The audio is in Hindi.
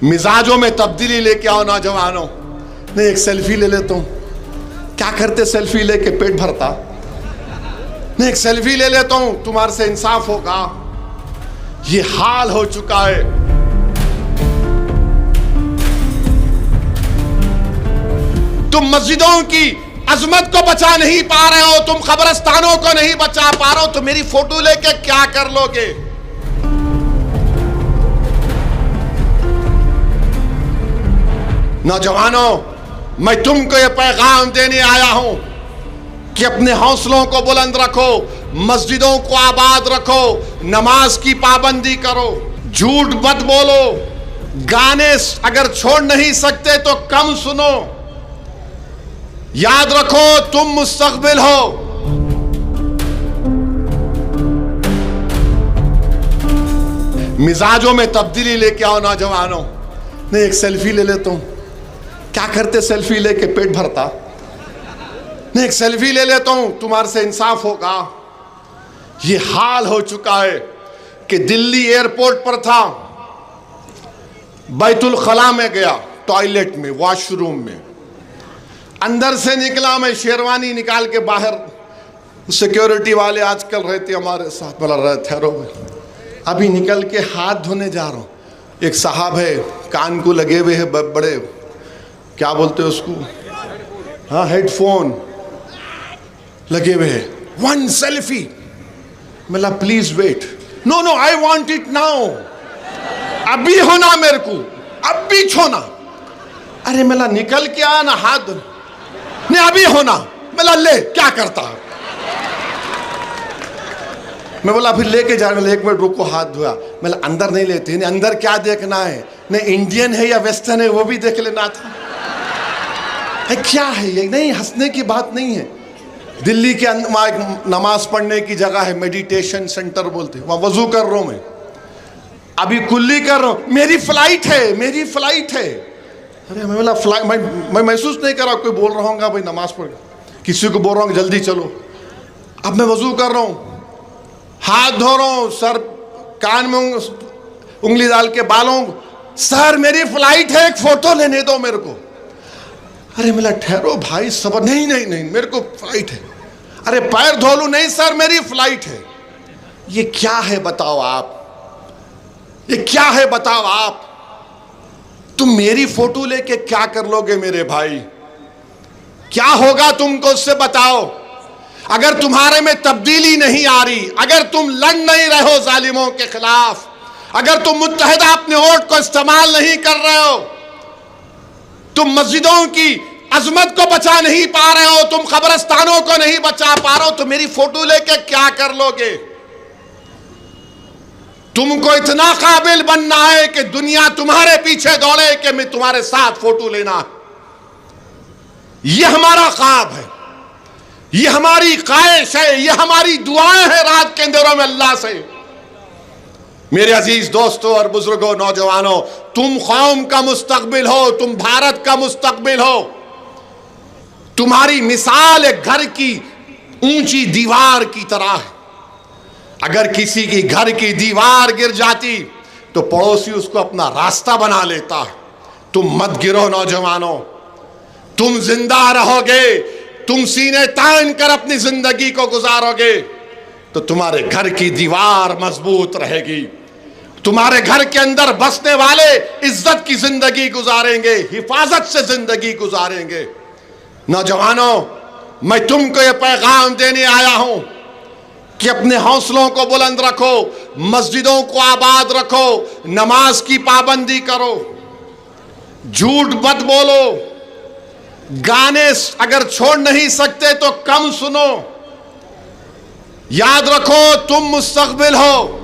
मिजाजों में तब्दीली लेके आओ नौजवानों। नहीं, एक सेल्फी ले लेता हूं। क्या करते सेल्फी लेके? पेट भरता? नहीं, एक सेल्फी ले लेता हूं, तुम्हारे से इंसाफ होगा। ये हाल हो चुका है। तुम मस्जिदों की अजमत को बचा नहीं पा रहे हो, तुम कब्रिस्तानों को नहीं बचा पा रहे हो, तो मेरी फोटो लेके क्या कर लोगे? नौजवानों, मैं तुमको यह पैगाम देने आया हूं कि अपने हौसलों को बुलंद रखो, मस्जिदों को आबाद रखो, नमाज की पाबंदी करो, झूठ मत बोलो, गाने अगर छोड़ नहीं सकते तो कम सुनो। याद रखो तुम मुस्तकबिल हो। मिजाजों में तब्दीली लेके आओ नौजवानों। नहीं, एक सेल्फी ले लेता हूं। क्या करते सेल्फी लेके? पेट भरता? नहीं, एक सेल्फी ले लेता हूं, तुम्हारे से इंसाफ होगा। ये हाल हो चुका है कि दिल्ली एयरपोर्ट पर था, बैतुल खला में गया, टॉयलेट में, वॉशरूम में, अंदर से निकला, मैं शेरवानी निकाल के बाहर, सिक्योरिटी वाले आजकल रहते हमारे साथ, बोला रहे ठहरो, अभी निकल के हाथ धोने जा रहा हूँ। एक साहब है, कान को लगे हुए है बड़े, क्या बोलते हैं उसको, हाँ, हेडफोन लगे हुए हैं। One selfie. मैं please wait. No no, I want it now, अभी होना मेरे को, अभी छोना। अरे मेला निकल के आना, हाथ नहीं, अभी होना। मेला ले, क्या करता? मैं बोला फिर लेके जा रहा, एक मिनट रुको, हाथ धोया। मैं अंदर नहीं लेते, नहीं अंदर क्या देखना है, नहीं इंडियन है या वेस्टर्न है वो भी देख लेना था। है क्या है ये? नहीं, हंसने की बात नहीं है। दिल्ली के अंदर नमाज पढ़ने की जगह है, मेडिटेशन सेंटर बोलते, वहां वजू कर रहा हूं मैं, अभी कुल्ली कर रहा हूं, मेरी फ्लाइट है, मेरी फ्लाइट है। अरे मैं बोला फ्लाइट, मैं महसूस नहीं कर रहा कोई बोल रहा हूँ भाई नमाज पढ़, किसी को बोल रहा हूँ जल्दी चलो। अब मैं वजू कर रहा हूँ, हाथ धो रहा हूँ, सर कान में उंगली डाल के बालों, सर मेरी फ्लाइट है, एक फोटो लेने दो मेरे को। अरे मेरा ठहरो भाई, सबर, नहीं नहीं नहीं, मेरे को फ्लाइट है। अरे पैर धो लूं, नहीं सर मेरी फ्लाइट है। ये क्या है बताओ आप, ये क्या है बताओ आप? तुम मेरी फोटो लेके क्या कर लोगे मेरे भाई? क्या होगा तुमको, उससे बताओ। अगर तुम्हारे में तब्दीली नहीं आ रही, अगर तुम लड़ नहीं रहे हो जालिमों के खिलाफ, अगर तुम मुत्तहिदा अपने वोट को इस्तेमाल नहीं कर रहे हो, तुम मस्जिदों की अजमत को बचा नहीं पा रहे हो, तुम कब्रिस्तानों को नहीं बचा पा रहे हो, तो मेरी फोटो लेके क्या कर लोगे? तुमको इतना काबिल बनना है कि दुनिया तुम्हारे पीछे दौड़े कि मैं तुम्हारे साथ फोटो लेना। यह हमारा ख्वाब है, यह हमारी ख्वाहिश है, यह हमारी दुआएं हैं रात के अंधेरों में अल्लाह से। मेरे अजीज दोस्तों और बुजुर्गों, नौजवानों, तुम कौम का मुस्तकबिल हो, तुम भारत का मुस्तकबिल हो। तुम्हारी मिसाल एक घर की ऊंची दीवार की तरह है। अगर किसी की घर की दीवार गिर जाती तो पड़ोसी उसको अपना रास्ता बना लेता है। तुम मत गिरो नौजवानों, तुम जिंदा रहोगे, तुम सीने तान कर अपनी जिंदगी को गुजारोगे तो तुम्हारे घर की दीवार मजबूत रहेगी। तुम्हारे घर के अंदर बसने वाले इज्जत की जिंदगी गुजारेंगे, हिफाजत से जिंदगी गुजारेंगे। नौजवानों, मैं तुमको यह पैगाम देने आया हूं कि अपने हौसलों को बुलंद रखो, मस्जिदों को आबाद रखो, नमाज की पाबंदी करो, झूठ मत बोलो, गाने अगर छोड़ नहीं सकते तो कम सुनो। याद रखो तुम मुस्तकबिल हो।